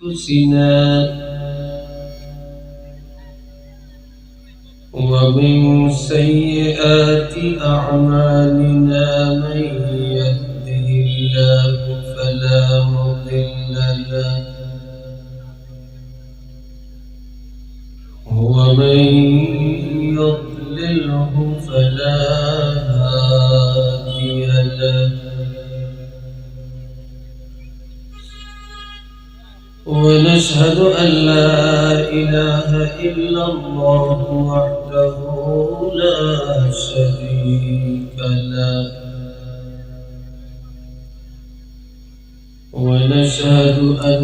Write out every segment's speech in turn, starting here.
أنفسنا ومن سيئات أعمالنا من يهده الله فلا مضل له ومن يضلله فلا هادي له ونشهد أن لا إله إلا الله وحده لا شريك له ونشهد أن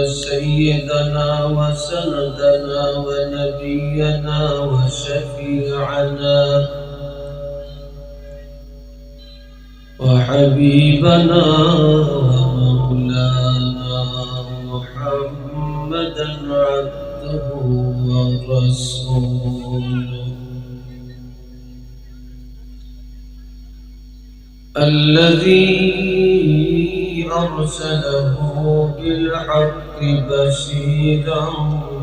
سيدنا وسندنا ونبينا وشفيعنا وحبيبنا ومولانا محمدا عبده ورسوله الذي أرسله بالحق بشيرا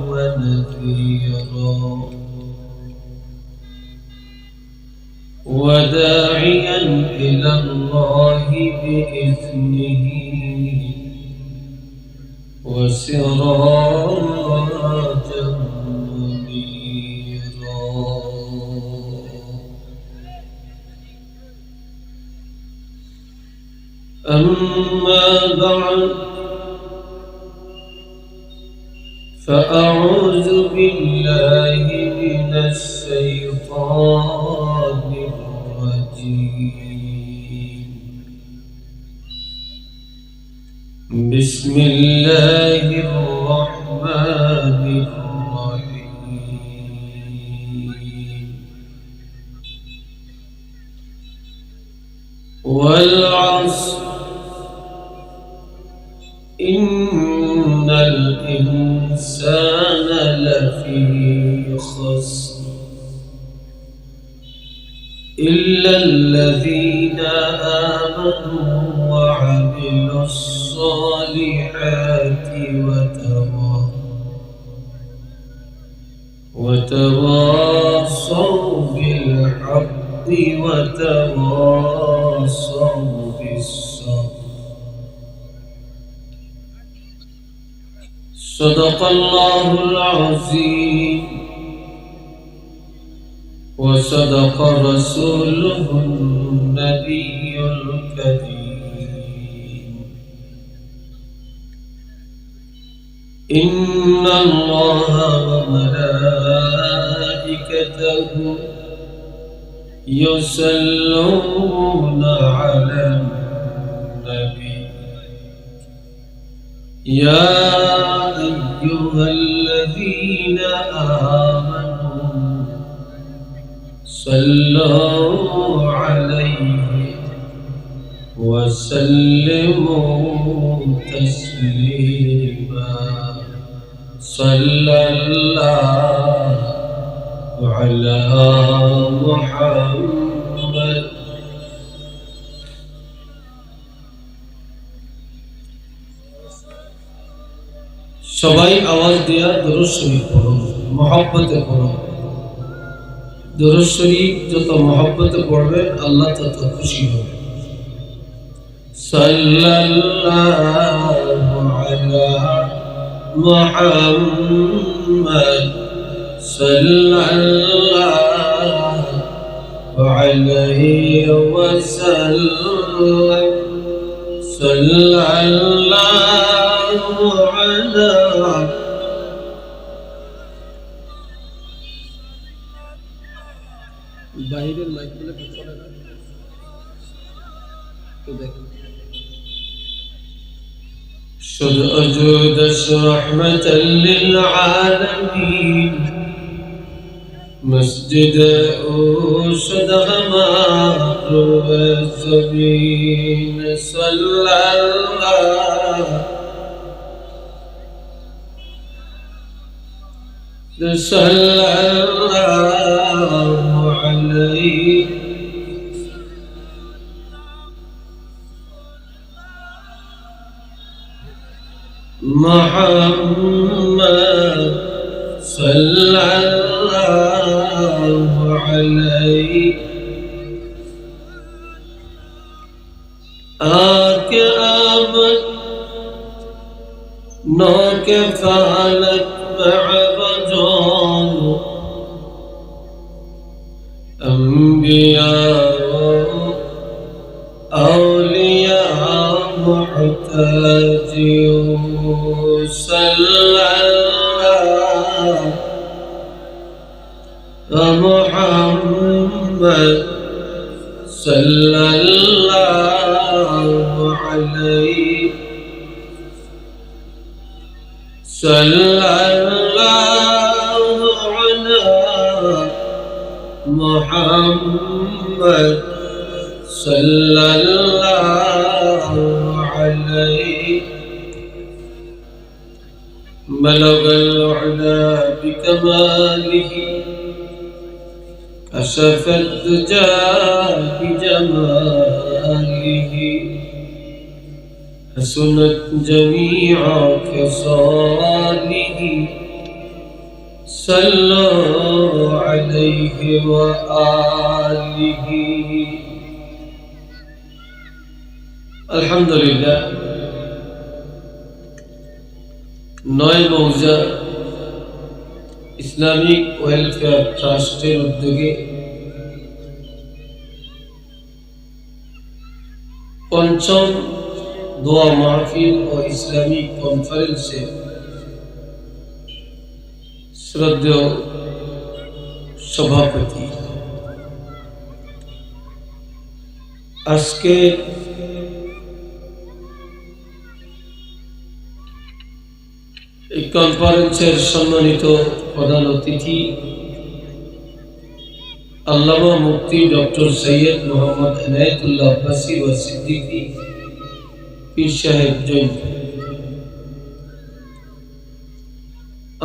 ونذيرا وداعيا إلى الله بإذنه وسراجا منيرا أما بعد فأعوذ بالله من الشيطان الرجيم بسم الله الرحمن الرحيم والعصر إن الإنسان لفي خسر إلا الذين آمنوا وعملوا الصالحات وتواصوا بالحق وتواصوا بالصبر صدق الله العظيم وصدق رسوله النبي الكريم إن الله وملائكته يصلون على النبي يا أيها الذين آمنوا صلوا عليه وسلموا تسليما صلى الله على محمد সবাই আওয়াজ দিয়া দরুদ শরীফ পড়ুন মহব্বতে পড়ুন দরুদ শরীফ যত মহব্বতে পড়বেন আল্লাহ তত খুশি হবে সাল্লাল্লাহু আলা মুহাম্মদ সাল্লাল্লাহু আলাইহি ওয়াসাল্লাম সাল্লাল্লাহু আলা বাইরের মাইকগুলো কি চলে না তো দেখেন شد أجود رحمة للعالمين مسجد أوشد غمار والزمين صلى الله عليه محمد صلى الله عليه آके आमद नौ के फालक महबजों अंबिया औलिया मुहताजियों सल्लल्लाहु मुहम्मद सल्लल्लाहु अलैहि सल्लल्लाहु अला मुहम्मद सल्लल्लाहु अलैहि बलगल उला बिकमालिही कशफ दुजा बिजमालिही हसनत जमीअ खिसालिही सल्लु अलैहि व आलिही। अल्हम्दुलिल्लाह नय मौजा इस्लामिक वेलफेयर ट्रास्टेर उद्योगे पंचम दोया महफिल और इस्लामिक कन्फारेंसे श्रद्धेय सभापति आजके कन्फारेंसेर सम्मानित प्रधान अतिथि आल्लामा मुफ्ती डॉक्टर सैयद मोहम्मद इनायतुल्लाह अब्बासी व सिद्दीकी पीर साहेब जैन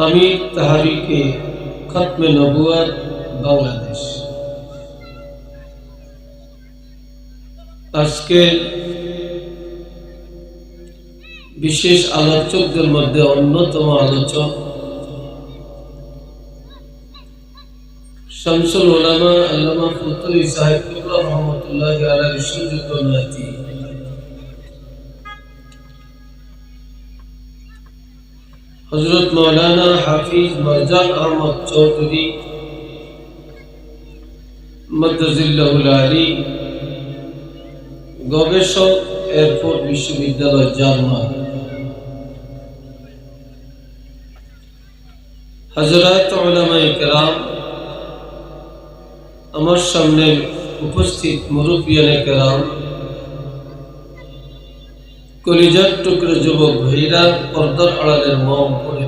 आमिर तहरीके खत्म नबुवत बांग्लादेश आजके विशेष आलोचकদের মধ্যে অন্যতম আলোচক শামসুল উলামা আল্লামা ফুতুরি সাহেব কিবলা রহমাতুল্লাহি আলাইহি সুযোগ্য নাতি হযরত মাওলানা হাফিজ মির্জা আহমদ চৌধুরী মাদ্দাজিল্লাহুল আলী গবেষক এয়ারপোর্ট বিশ্ববিদ্যালয় জার্মান हजरत उलमाए किराम আমার সামনে উপস্থিত মুরব্বিয়ানে किराम কলিজার টুকরো যুবক ভাইরা পর্দার আড়ালের মম করে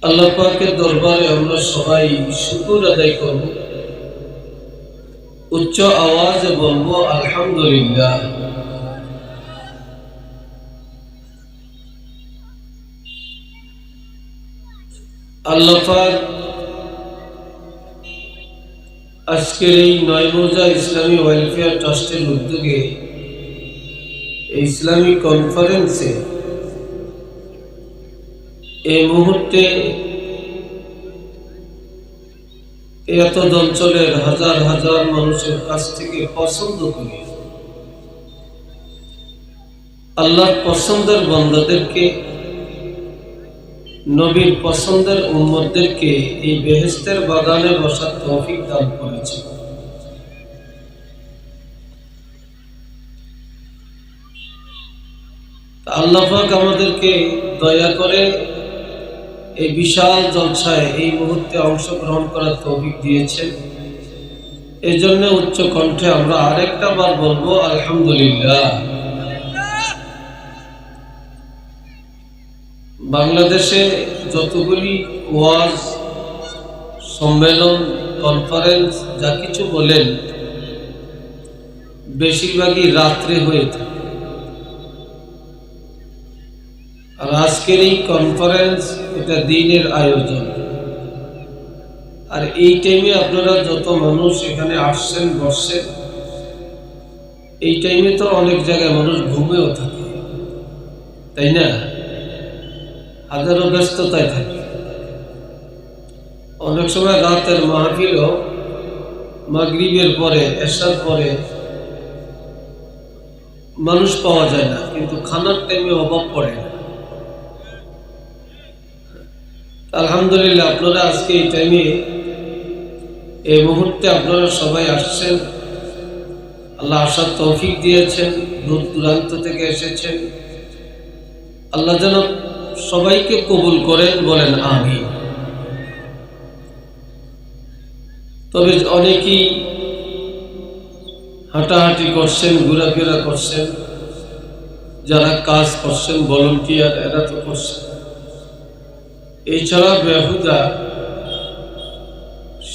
আল্লাহ পাকের দরবারে আমরা সবাই শুকর আদায় করব উচ্চ আওয়াজে বলবো আলহামদুলিল্লাহ। আল্লাহ পাক আজকের এই নয়মৌজা ইসলামী ওয়েলফেয়ার ট্রাস্টের উদ্যোগে এই ইসলামী কনফারেন্সে এই মুহূর্তে এত অঞ্চলের হাজার হাজার মানুষের কাছ থেকে পছন্দ করে আল্লাহর পছন্দের বান্দাদেরকে নবীর পছন্দের উম্মতদেরকে এই বেহেশতের বাগানে বসার তৌফিক দান করেছে। আল্লাহ পাক আমাদেরকে দয়া করে এই বিশাল জলসায় এই মুহূর্তে অংশগ্রহণ করার তৌফিক দিয়েছেন। এই জন্য উচ্চ কণ্ঠে আমরা আরেকটা বার বলবো আলহামদুলিল্লাহ। বাংলাদেশে যতগুলি ওয়াজ সম্মেলন কনফারেন্স যা কিছু বলেন বেশিরভাগই রাত্রে হয়ে থাকে, আর আজকের এই কনফারেন্স এটা দিনের আয়োজন। আর এই টাইমে আপনারা যত মানুষ এখানে আসছেন বসছেন, এই টাইমে তো অনেক জায়গায় মানুষ ঘুমেও থাকে। তাই না? হাজারো ব্যস্ততায় থাকে। অনেক সময় রাতের মাহফিলও মাগরিবের পরে, এশার পরে মানুষ পাওয়া যায় না, কিন্তু খানার টাইমে অভাব পড়ে না। আলহামদুলিল্লাহ, আপনারা আজকে এই টাইমে, এই মুহূর্তে আপনারা সবাই আসছেন। আল্লাহ আসার তৌফিক দিয়েছেন, দূর দূরান্ত থেকে এসেছেন। আল্লাহ যেন সবাইকে কবুল করেন, বলেন আমিন। তবে অনেকেই হাঁটাহাঁটি করছেন, ঘোরাফেরা করছেন, যারা কাজ করছেন ভলান্টিয়ার, এরা তো করছেন। এছাড়া বেহুদা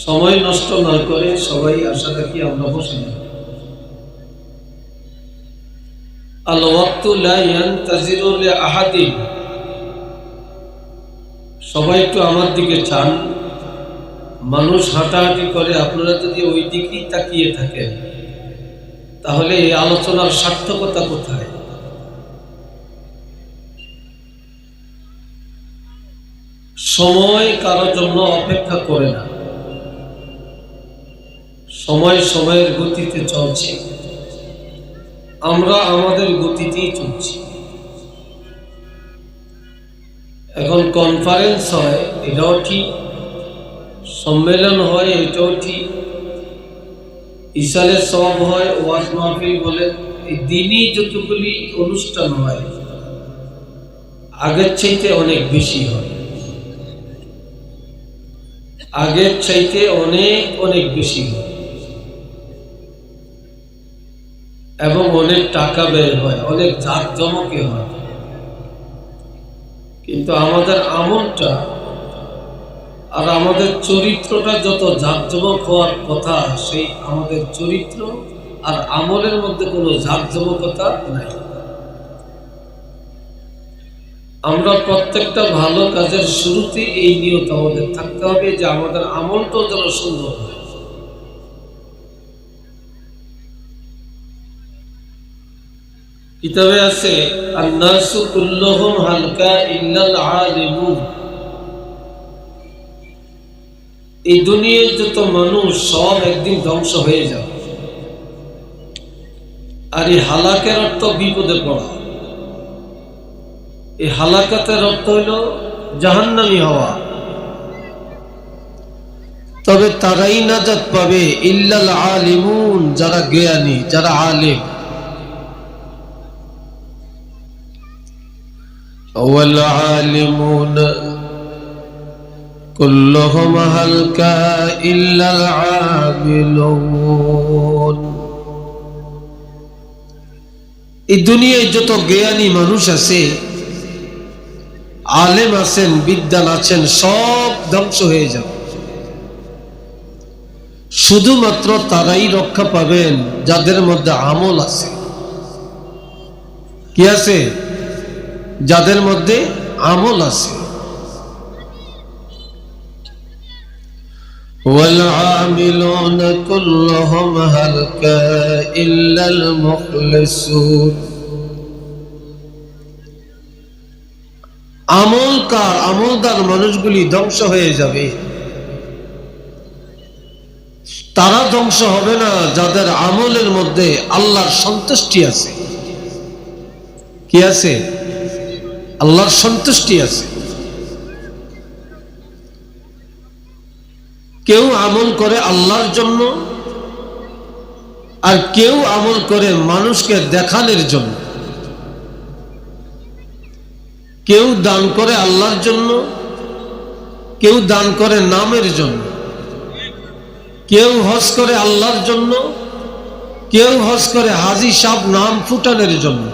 সময় নষ্ট না করে সবাই আশা রাখি আমরা বসে যাই। আল ওয়াক্তু লা ইয়ানতাজিরু লিআহাদিন। সবাই একটু আমার দিকে চান। মানুষ হাঁটাহাঁটি করে, আপনারা যদি ওই দিকেই তাকিয়ে থাকেন তাহলে এই আলোচনার সার্থকতা কোথায়? সময় কারোর জন্য অপেক্ষা করে না। সময় সময়ের গতিতে চলছে, আমরা আমাদের গতিতেই চলছি। এখন কনফারেন্স হয়, এটাও ঠিক। সম্মেলন হয়, এটাও ঠিক। ইসালে সব হয়, ওয়াজ মাহফিল বলে, এই দিনই যতগুলি অনুষ্ঠান হয় আগের চাইতে অনেক বেশি হয়। আগের চাইতে অনেক অনেক বেশি হয় এবং অনেক টাকা ব্যয় হয়, অনেক জাঁকজমকে হয়। কিন্তু আমাদের আমলটা আর আমাদের চরিত্রটা যত জাঁকজমক হওয়ার কথা, সেই আমাদের চরিত্র আর আমলের মধ্যে কোনো জাঁকজমকতা নাই। আমরা প্রত্যেকটা ভালো কাজের শুরুতে এই নিয়ত আমাদের থাকতে হবে যে আমাদের আমলটাও যেন সুন্দর হয়। কিতাবে আছে, আন-নাসু কুল্লুহুম হালকা ইল্লাল আলিমুন। এই দুনিয়ার যত মানুষ সব একদিন ধ্বংস হয়ে যাবে। আর এই হালাকের অর্থ বিপদে পড়া। এই হালাকাতের অর্থ হইল জাহান্নামী হওয়া। তবে তারাই নাজাত পাবে ইল্লাল আলিমুন, যারা জ্ঞানী, যারা আলেম। ওয়াল আলিমুন কুল্লুহুম হালকা ইল্লাল আমিলুন। এই দুনিয়ায় যত জ্ঞানী মানুষ আছে, আলেম আছেন, বিদ্বান আছেন, সব ধ্বংস হয়ে যাবে। শুধুমাত্র তারাই রক্ষা পাবেন যাদের মধ্যে আমল আছে। কি আছে? যাদের মধ্যে আমল আছে। والعاملون كلهم هلكا إلا المخلصون। আমলদার মানুষগুলি ধ্বংস হয়ে যাবে। তারা ধ্বংস হবে না যাদের আমলের মধ্যে আল্লাহর সন্তুষ্টি আছে। কি আছে? আল্লাহর সন্তুষ্টি আছে। কেউ আমল করে আল্লাহর জন্য, আর কেউ আমল করে মানুষকে দেখানোর জন্য। কেউ দান করে আল্লাহর জন্য, কেউ দান করে নামের জন্য। কেউ হজ করে আল্লাহর জন্য, কেউ হজ করে হাজী সাহেব নাম ফুটানোর জন্য।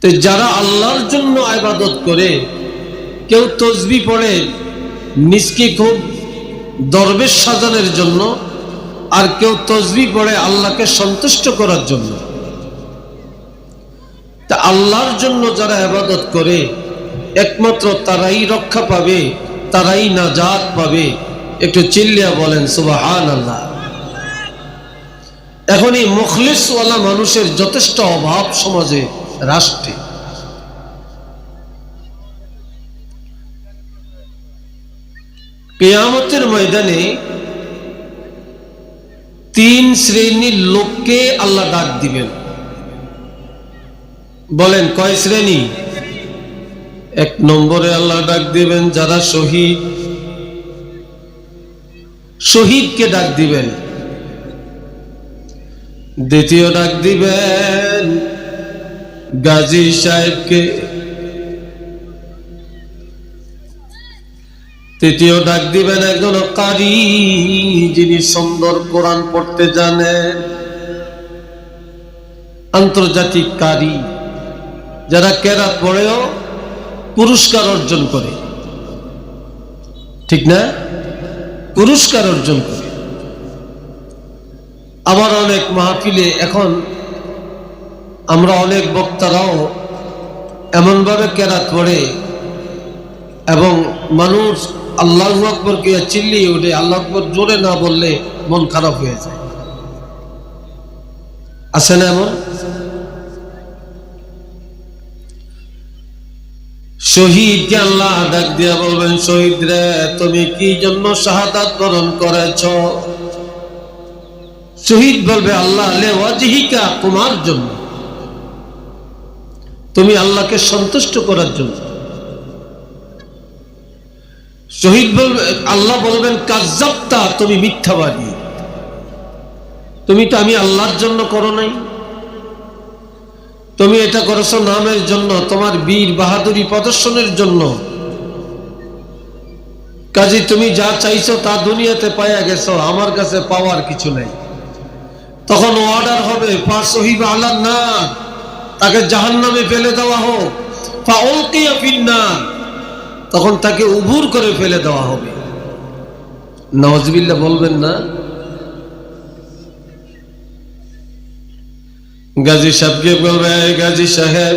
তো যারা আল্লাহর জন্য ইবাদত করে, কেউ তসবিহ পড়ে নিজকে খুব দরবেশ সাজানোর জন্য, আর কেউ তসবিহ পড়ে আল্লাহকে সন্তুষ্ট করার জন্য। তা আল্লাহর জন্য যারা ইবাদত করে একমাত্র তারাই রক্ষা পাবে, তারাই নাজাত পাবে। একটু চিল্লিয়া বলেন সুবহানাল্লাহ। এখন এই মুখলিসওয়ালা মানুষের যথেষ্ট অভাব সমাজে, রাষ্ট্রে। কিয়ামতের ময়দানে তিন শ্রেণীর লোককে আল্লাহ ডাক দিবেন। বলেন কয় শ্রেণী? এক নম্বরে আল্লাহ ডাক দিবেন যারা শহীদ, শহীদকে ডাক দিবেন। দ্বিতীয় ডাক দিবেন গাজী সাহেবকে। তৃতীয় ডাক দিবেন একজন কারি, যিনি সুন্দর কোরআন পড়তে জানেন, আন্তর্জাতিক কারি, যারা কেরাত পড়েও পুরস্কার অর্জন করে, ঠিক না? পুরস্কার অর্জন করে। আবার অনেক মাহফিলে এখন আমরা অনেক বক্তারাও এমনভাবে কেরাত পড়ে এবং মানুষ আল্লাহু আকবার কে চিল্লিয়ে ওঠে, আল্লাহু আকবার জোরে না বললে মন খারাপ হয়ে যায়। আছে না এমন? শহীদকে আল্লাহ ডাক দিয়া বলবেন, শহীদ রে তুমি কি জন্য শাহাদাত বরণ করেছ? শহীদ বলবে, আল্লাহ লিওয়াজহিকা, তোমার জন্য, তুমি আল্লাহকে সন্তুষ্ট করার জন্য। শহীদ বলবে, আল্লাহ বলবেন কাজ্জাবতা, তুমি মিথ্যাবাদী, তুমি তো আমি আল্লাহর জন্য করো নাই, তুমি এটা করেছো নামের জন্য, তোমার বীর বাহাদুরি প্রদর্শনের জন্য। কাজে তুমি যা চাইছো তা দুনিয়াতে পাইয়া গেছো, আমার কাছে পাওয়ার কিছু নাই। তখন অর্ডার হবে ফাসহিবা আলান নার, তাকে জাহান্নামে ফেলে দেওয়া হোক, ফাউলকিয়া ফিন্নার, তখন তাকে উবুর করে ফেলে দেওয়া হবে। নাউজুবিল্লাহ বলবেন না? গাজী সাহেবকে বলবে, গাজী সাহেব,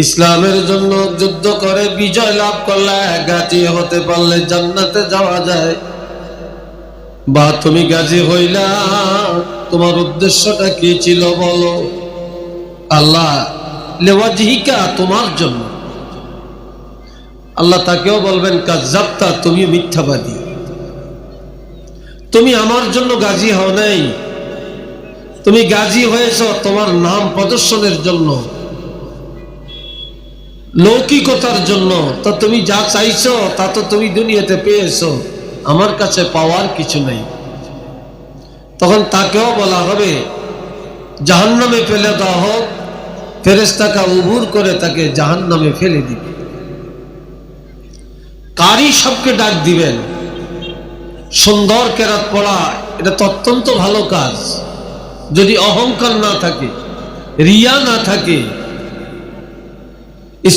ইসলামের জন্য যুদ্ধ করে বিজয় লাভ করলে, গাজী হতে পারলে জান্নাতে যাওয়া যায়, বা তুমি গাজী হইলা, তোমার উদ্দেশ্যটা কি ছিল বলো? আল্লাহ লিওয়াজহিকা, তোমার জন্য। আল্লাহ তাকেও বলবেন কাজ্জাবতা, তুমি মিথ্যাবাদী, তুমি আমার জন্য গাজী হও নাই, তুমি গাজী হয়েছ তোমার নাম প্রদর্শনের জন্য, লৌকিকতার জন্য। তো তুমি যা চাইছো তা তো তুমি দুনিয়াতে পেয়েছো, আমার কাছে পাওয়ার কিছু নাই। তখন তাকেও বলা হবে জাহান্নামে ফেলে দেওয়া হোক, ফেরেশতাকে উবুর করে তাকে জাহান্নামে ফেলে দিবে। কারি সবকে ডাক দিবেন। সুন্দর কেরাত পড়া এটা তো অত্যন্ত ভালো কাজ, যদি অহংকার না থাকে, রিয়া না থাকে,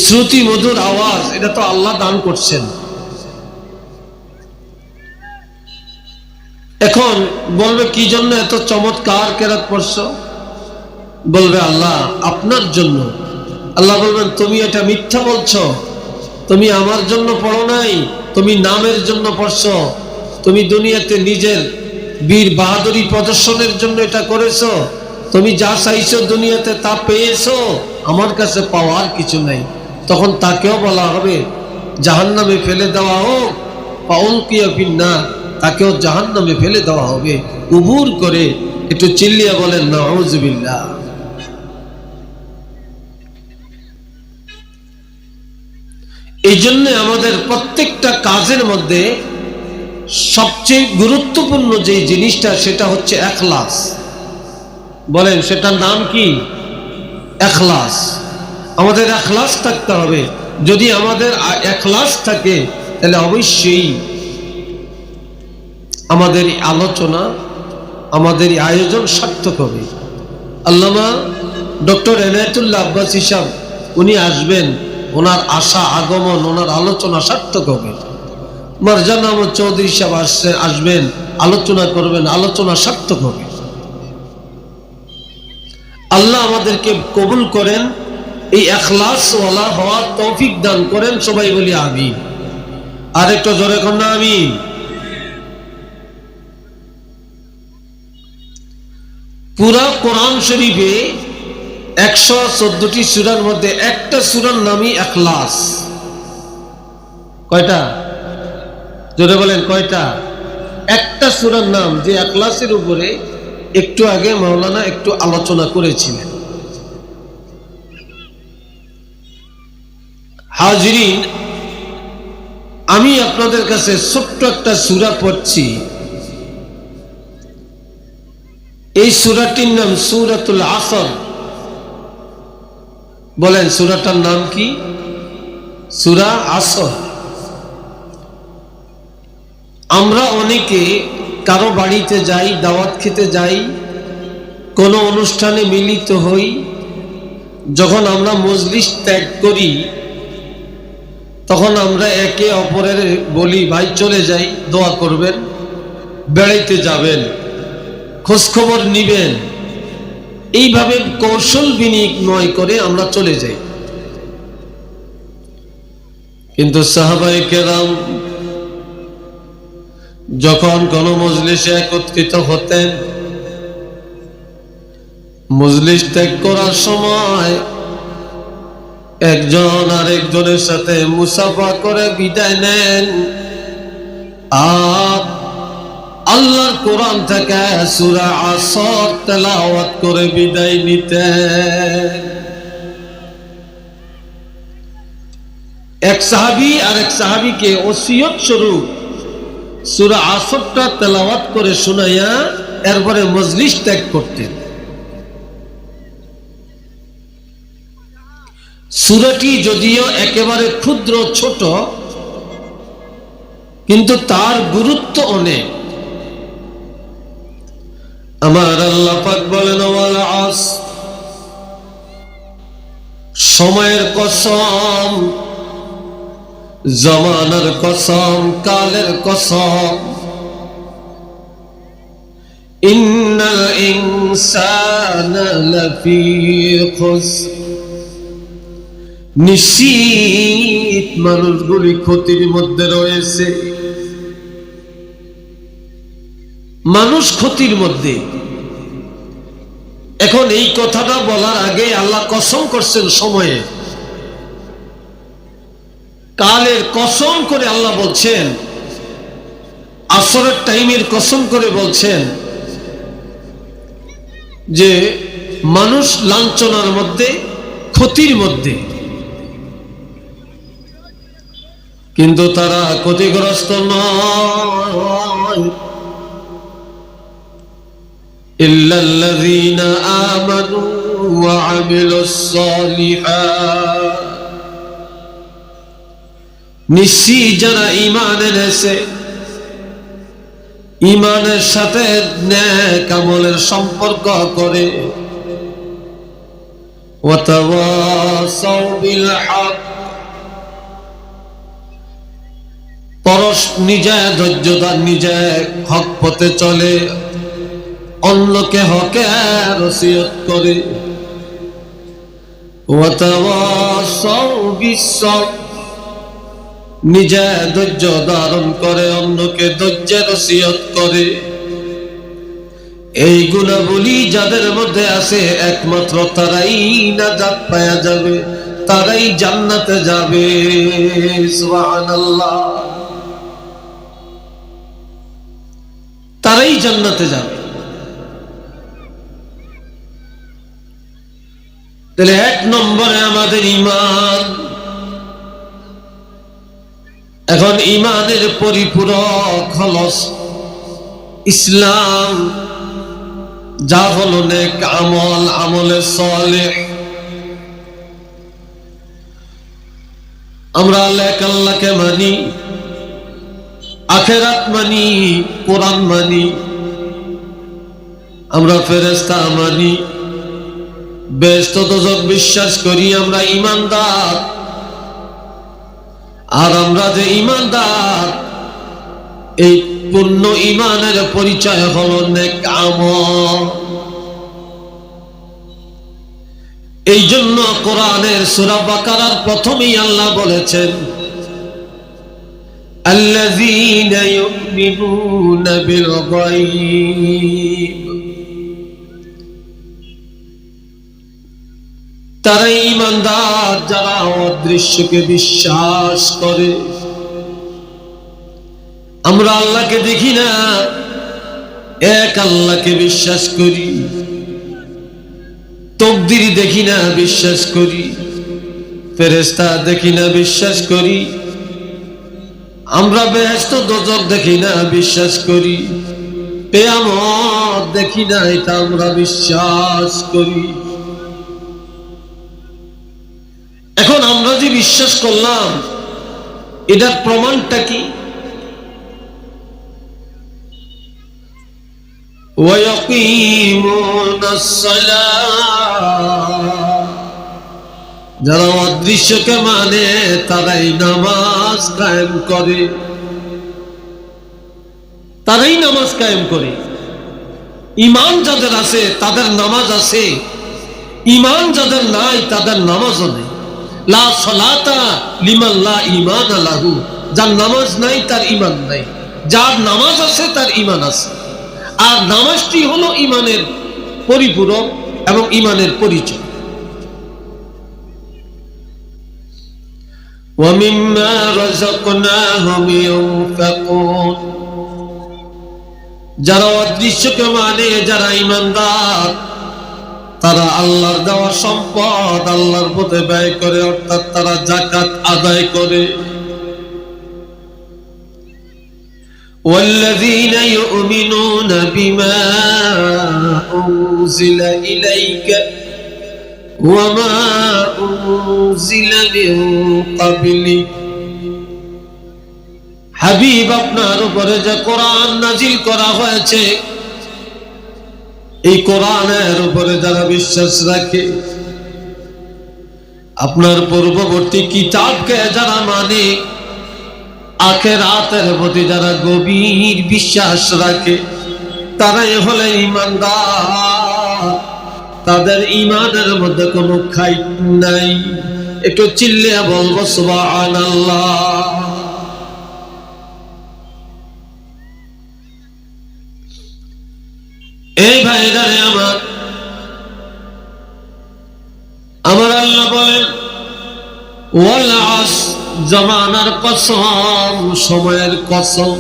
শ্রুতি মধুর আওয়াজ, এটা তো আল্লাহ দান করছেন। এখন বলবে কি জন্য এত চমৎকার কেরাত পড়ছো? বলবে আল্লাহ আপনার জন্য। আল্লাহ বলবেন তুমি এটা মিথ্যা বলছো, তুমি আমার জন্য পড়ো নাই, তুমি নামের জন্য পড়ছো, তুমি দুনিয়াতে নিজের বীর বাহাদুরি প্রদর্শনের জন্য এটা করেছো, তুমি যা চাইছো দুনিয়াতে তা পেয়েছো, আমার কাছে পাওয়ার কিছু নাই। তখন তাকেও বলা হবে জাহান্নামে ফেলে দেওয়া হোক, ফাউলকিয়া ফিন্নার, তাকেও জাহান্নামে ফেলে দেওয়া হবে উবুর করে। একটু চিল্লিয়া বলেন নাউজুবিল্লাহ। এই জন্য আমাদের প্রত্যেকটা কাজের মধ্যে সবচেয়ে গুরুত্বপূর্ণ যে জিনিসটা, সেটা হচ্ছে ইখলাস। বলেন সেটার নাম কি? ইখলাস। আমাদের ইখলাস থাকতে হবে। যদি আমাদের ইখলাস থাকে তাহলে অবশ্যই আমাদের আলোচনা, আমাদের আয়োজন সার্থক হবে। আল্লামা ডক্টর এনায়েতুল্লাহ আব্বাসী সাহেব উনি আসবেন, ওনার আশা আগমন, ওনার আলোচনা সার্থক হবে। মারজানা আহমদ চৌধুরী সাহেব আসবেন, আলোচনা করবেন, আলোচনা সার্থক হবে। আল্লাহ আমাদেরকে কবুল করেন, এই ইখলাসওয়ালা হওয়ার তৌফিক দান করেন। সবাই বলি আমিন। আর একটু জোরে কর না আমিন। পুরা কোরআন শরীফে 114টি সূরার মধ্যে একটা সূরার নামই ইখলাস। কয়টা? জোরে বলেন কয়টা? একটা সূরার নাম, যে ইখলাসের উপরে একটু আগে মাওলানা একটু আলোচনা করেছিলেন। হাজরিন, আমি আপনাদের কাছে ছোট্ট একটা সূরা পড়ছি। এই সূরাটির নাম সূরাতুল আসর। বলেন সূরাটার নাম কি? সূরা আসর। আমরা অনেকে কারো বাড়িতে যাই, দাওয়াত খেতে যাই, কোনো অনুষ্ঠানে মিলিত হই, যখন আমরা মজলিস ত্যাগ করি তখন আমরা একে অপরের বলি, ভাই চলে যাই, দোয়া করবেন, বেড়াইতে যাবেন, খোঁজখবর নিবেন। এইভাবে কৌশল বিনিময় করে আমরা চলে যাই। কিন্তু সাহাবায়ে কেরাম যখন কোন মজলিসে একত্রিত হতেন, মজলিস ত্যাগ করার সময় একজন আরেকজনের সাথে মুসাফা করে বিদায় নেন আর আল্লাহর কোরআন থেকে সূরা আসর তেলাওয়াত করে বিদায় নিতেন। এক সাহাবী আরেক সাহাবীকে ওসিয়ত স্বরূপ সূরা আসরটা তেলাওয়াত করে শোনাইয়া এরপরে মজলিস ত্যাগ করতেন। সূরাটি যদিও একেবারে ক্ষুদ্র ছোট, কিন্তু তার গুরুত্ব অনেক। আমার আল্লাহ পাক বলেন, ওয়াল আসর, সময়ের কসম, জমানার কসম, কালের কসম, ইন্নাল ইনসানা লাফি খুসর, নিশ্চিত মানুষগুলি ক্ষতির মধ্যে রয়েছে। মানুষ ক্ষতির মধ্যে। এখন এই কথাটা বলার আগে আল্লাহ কসম করছেন সময়ে, কালের কসম করে আল্লাহ বলছেন, আসরের টাইমের কসম করে বলছেন যে মানুষ লাঞ্ছনার মধ্যে, ক্ষতির মধ্যে। কিন্তু তারা ক্ষতিগ্রস্ত নয়। ইল্লাল্লাযীনা আমানু ওয়া আমিলুস সালিহাত, নিশ্চয়ই যারা ঈমান এনেছে, ঈমানের সাথে নেক আমলের সম্পর্ক করে, ওয়া তাওয়াসাউ বিল হক, নিজে ধৈর্যদার, নিজে হক পথে চলে, অন্যকে হকের ওসিয়ত করে, ওয়া তাওয়াসাউ বিস-সবর, নিজে ধৈর্য ধারণ করে, অন্যকে ধৈর্যের ওসিয়ত করে। এই গুণাবলী যাদের মধ্যে আছে একমাত্র তারাই নাজাত পাওয়া যাবে, তারাই জান্নাতে যাবে। সুবহানাল্লাহ, তারাই জান্নাতে যাবে। তাহলে এক নম্বরে আমাদের ঈমান। এখন ঈমানের পরিপূরক হলো ইসলাম, যা হলো নেক আমল, আমলে সালেহ। আমরা এক আল্লাহকে মানি, আখিরাত মানি, কোরআন মানি, আমরা ফেরেশতা মানি, বেহেশত দোজখ বিশ্বাস করি, আমরা ঈমানদার। আর আমরা যে ঈমানদার, এই পূর্ণ ঈমানের পরিচয় হলো নেক আমল। এই জন্য কোরআনের সূরা বাকারার প্রথমেই আল্লাহ বলেছেন, আল্লাযীনা ইউমিনুনা বিল গায়ব, তারাই ঈমানদার যারা অদৃশ্যকে বিশ্বাস করে। আমরা আল্লাহকে দেখি না, এক আল্লাহকে বিশ্বাস করি। তাকদীর দেখি না, বিশ্বাস করি। ফেরেশতা দেখি না, বিশ্বাস করি। আমরা বেহেশত দোজখ দেখি না, বিশ্বাস করি। কিয়ামত দেখি না, এটা আমরা বিশ্বাস করি। এখন আমরা যে বিশ্বাস করলাম, এটার প্রমাণটা কি? যারা অদৃশ্যকে মানে তারাই নামাজ কায়েম করে, তারাই নামাজ কায়েম করে। ঈমান যাদের আছে তাদের নামাজ আছে, ঈমান যাদের নাই তাদের নামাজও নেই। লা সালাতা লিমান লা ঈমান লাহু, যার নামাজ নাই তার ঈমান নাই, যার নামাজ আছে তার ঈমান আছে। আর নামাজটি হলো ঈমানের পরিপূরক এবং ঈমানের পরিচয়। ওয়া মিম্মা রাযাকনাহুম ইউনফিকুন, যারা অদৃশ্যকে মানে, যারা ঈমানদার, তারা আল্লাহর দেওয়া সম্পদ আল্লাহর পথে ব্যয় করে, অর্থাৎ তারা যাকাত আদায় করে। والذين يؤمنون بما أنزل إليك وما أنزل من قبلك, হাবিব আপনার উপরে যে কোরআন নাজিল করা হয়েছে, এই কোরআনের উপরে যারা বিশ্বাস রাখে, আপনার পূর্ববর্তী কিতাবকে যারা মানে, আখিরাতের প্রতি যারা গভীর বিশ্বাস রাখে, তারাই হলে ঈমানদার। তাদের ঈমানের মধ্যে কোনো খাইট নাই। একটু চিল্লিয়ে বলবো সুবহানাল্লাহ। এই ভাইরারে আমার আল্লাহ বলেন, ওয়াল আসর, জামানার কসম, সময়ের কসম,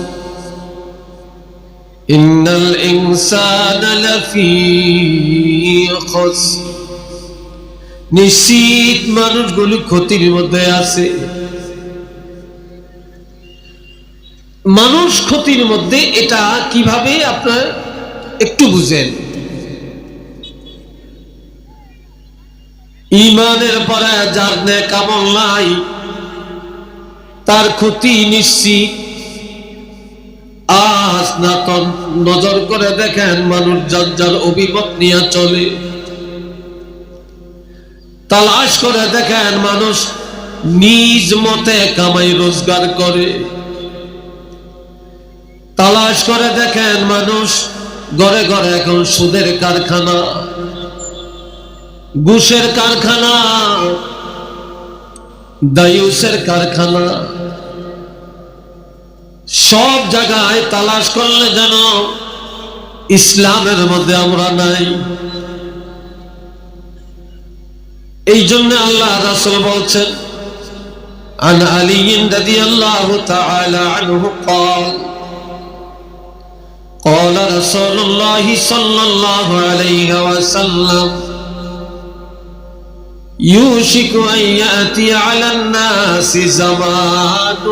ইন্নাল ইনসানা লাফি খুসর, নিশ্চিত মানুষগুলো ক্ষতির মধ্যে আছে। মানুষ ক্ষতির মধ্যে, এটা কিভাবে আপনার একটু বুঝেন। ঈমানের পরে যার নেক আমল নাই, তার ক্ষতি নিশ্চিত। আজ না তো নজর করে দেখেন, মানুষ যার যার অভিমত নিয়ে চলে। তালাশ করে দেখেন, মানুষ নিজ মতে কামাই রোজগার করে। তালাশ করে দেখেন, মানুষ ঘরে ঘরে এখন সুদের কারখানা, ঘুষের কারখানা, দায়ুসের কারখানা। সব জায়গায় তালাশ করলে যেন ইসলামের মধ্যে আমরা নাই। এই জন্য আল্লাহ রাসূল বলছেন, আন আলী রাদিয়াল্লাহু তাআলা আনহু قال قال رسول الله صلى الله عليه وسلم يوشك أن يأتي على الناس زمان,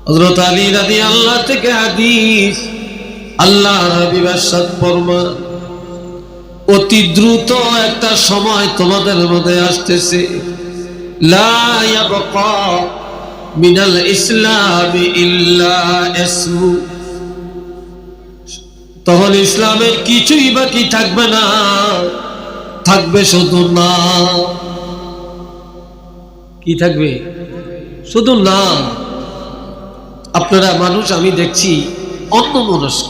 হযরত আলী রাদিয়াল্লাহু থেকে হাদিস, আল্লাহ হাবিব ইরশাদ ফরমান, অতি দ্রুত একটা সময় তোমাদের মধ্যে আসতেছে, লা ইয়াবকা মিনাল ইসলাম ইল্লা ইসমু, তখন ইসলামের কিছুই বাকি থাকবে না, থাকবে শুধু নাম। কি থাকবে? শুধু নাম। আপনারা মানুষ আমি দেখছি অন্যমনস্ক,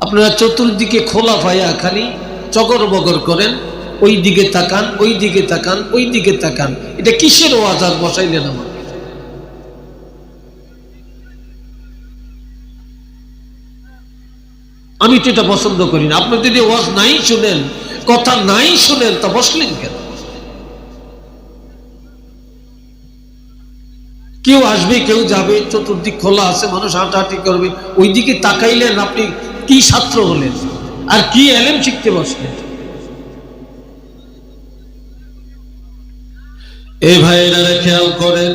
আপনারা চতুর্দিকে খোলা পায়া খালি চগর বগর করেন, ওই দিকে তাকান, ওই দিকে তাকান, ওই দিকে তাকান। এটা কিসের ওয়াজ আর বসাইলেন আমার? আমি তো এটা পছন্দ করি না। আপনি যদি ওয়াজ নাই শুনেন, কথা নাই শুনেন তা বসলেন কেন? কেউ আসবে কেউ যাবে, চতুর্দিক খোলা আছে, মানুষ হাঁটাহাঁটি করবে, ওই দিকে তাকাইলেন আপনি কি ছাত্র হলেন আর কি এলেম শিখতে বসলেন? এই ভাইরা খেয়াল করেন,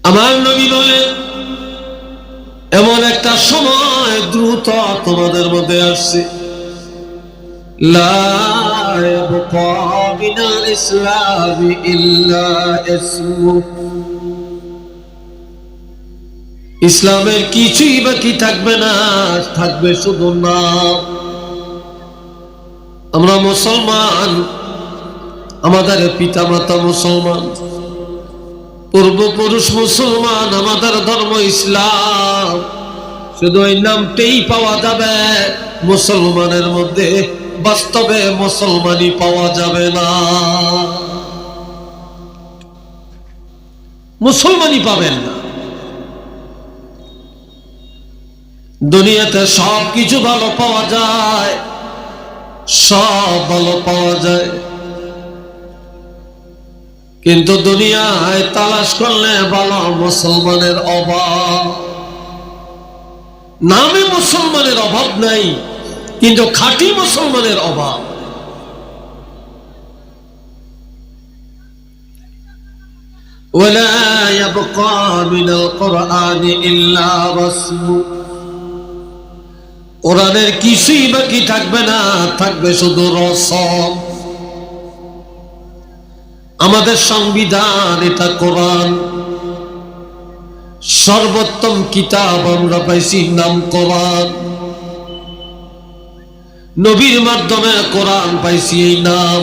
আমার নবী বলেন এমন একটা সময় দ্রুত তোমাদের মধ্যে আসছে, লা ইয়াবকা মিনাল ইসলামি ইল্লা ইসমু, ইসলামের কিছুই বাকি থাকবে না, থাকবে শুধু নাম। আমরা মুসলমান, আমাদের পিতামাতা মুসলমান, পূর্বপুরুষ মুসলমান, আমাদের ধর্ম ইসলাম, শুধু এই নামটাই পাওয়া যাবে, মুসলমানের মধ্যে বাস্তবে মুসলমানই পাওয়া যাবে না, মুসলমানই পাবেন না। দুনিয়াতে সব কিছু ভালো পাওয়া যায়, সব ভালো পাওয়া যায়, কিন্তু দুনিয়ায় তালাশ করলে ভালো মুসলমানের অভাব। নামে মুসলমানের অভাব নাই, কিন্তু খাঁটি মুসলমানের অভাব। ওয়ালা ইয়াবকা মিনাল কুরআনি ইল্লা রাসমু, কোরআনের কিছুই বাকি থাকবে না, থাকবে শুধু রসম। আমাদের সংবিধান এটা কোরআন, সর্বোত্তম কিতাব আমরা পাইছি, নাম কোরআন। নবীর মাধ্যমে কোরআন পাইছি এই নাম।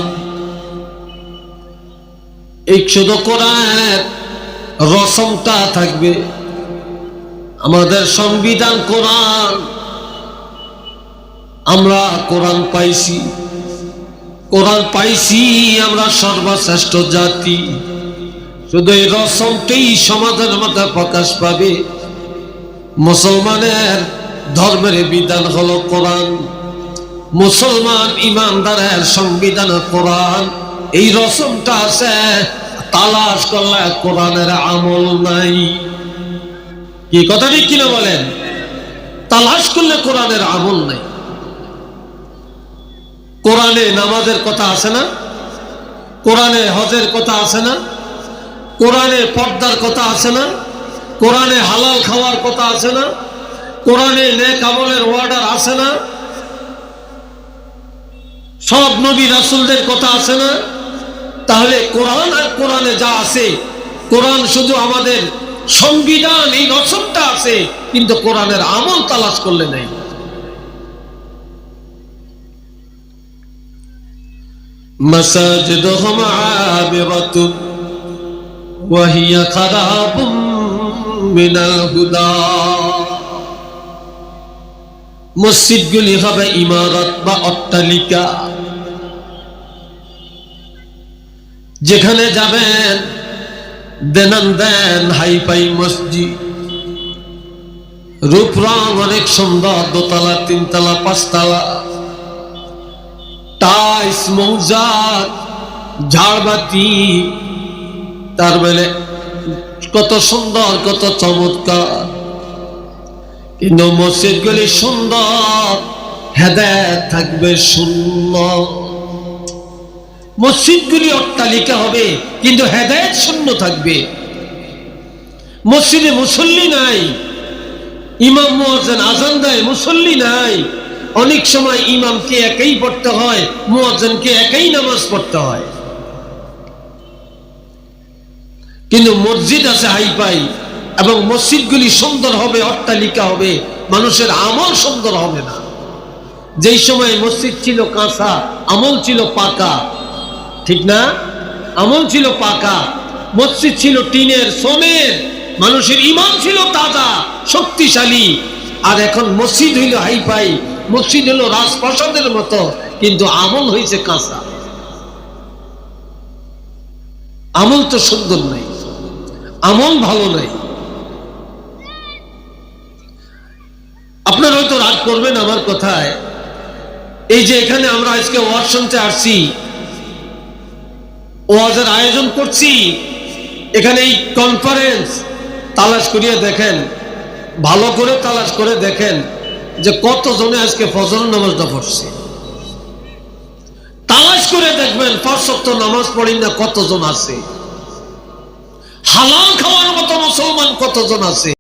এই শুধু কোরআনের রসমটা থাকবে। আমাদের সংবিধান কোরআন, আমরা কোরআন পাইছি, কোরআন পাইছি, আমরা সর্বশ্রেষ্ঠ জাতি। শুধু এই রসমটাই সমাজের মধ্যে প্রকাশ পাবে। মুসলমানের ধর্মের বিধান হলো কোরআন, মুসলমান ইমানদারের সংবিধান কোরআন। এই রসমটা আছে, তালাশ করলে কোরআনের আমল নাই। কি কথা ঠিক কিনা বলেন? তালাশ করলে কোরআনের আমল নাই। কোরআনে নামাজের কথা আছে না? কোরআনে হজের কথা আছে না? কোরআনে পর্দার কথা আছে না? কোরআনে হালাল খাওয়ার কথা আছে না? কোরআনে নেক আমলের অর্ডার আছে না? সব নবী রাসূলদের কথা আছে না? তাহলে কোরআন আর কোরআনে যা আছে, কোরআন শুধু আমাদের সংবিধান, এই রসমটা আছে, কিন্তু কোরআনের আমল তালাশ করলে নাই। মাসাজিদুহুম আমিরাতুন ওয়া হিয়া খারাবুম মিনাল হুদা, মসজিদগুলি হবে ইমারত বা অট্টালিকা, যেখানে যাবেন দেনান দেন হাইফাই মসজিদ, রূপ রং অনেক সুন্দর, দোতলা, তিনতলা, পাঁচতলা, টাইস, মৌজার, ঝাড়বাতি, তার মানে কত সুন্দর, কত চমৎকার। কিন্তু মসজিদগুলি সুন্দর, হেদায়েত থাকবে শূন্য। মসজিদগুলি অট্টালিকা হবে, কিন্তু হেদায়েত শূন্য থাকবে। মসজিদে মুসল্লি নাই, ইমাম মুয়াজ্জিন আযান দেয়, মুসল্লি নাই। অনেক সময় ইমামকে একাই পড়তে হয়, মুয়াজ্জিনকে একাই নামাজ পড়তে হয়। কিন্তু মসজিদ আছে হাইফাই, এবং মসজিদগুলি সুন্দর হবে, অট্টালিকা হবে, মানুষের আমল সুন্দর হবে না। যেই সময় মসজিদ ছিল কাঁচা, আমল ছিল পাকা, ঠিক না? আমল ছিল পাকা, মসজিদ ছিল টিনের, সোনের, মানুষের ঈমান ছিল তাজা, শক্তিশালী। আর এখন মসজিদ হইল হাইফাই, মসজিদ হলো রাজপ্রাসাদের মতো, কিন্তু আমল হয়েছে কাঁচা। আমল তো সুন্দর নাই, আমল ভালো নাই। আপনারা হয়তো রাগ করবেন আমার কথায়, এই যে এখানে আমরা আজকে ওয়াজ শুনতে আসছি, ওয়াজের আয়োজন করছি, এখানে এই কনফারেন্স তালাশ করিয়ে দেখেন, ভালো করে তালাশ করে দেখেন যে কতজনে আজকে ফজর নামাজটা পড়ছে। তালাশ করে দেখবেন 5 ওয়াক্ত নামাজ পড়ি না কতজন আছে, হালাল খাওয়ার মতো মুসলমান কতজন আছে।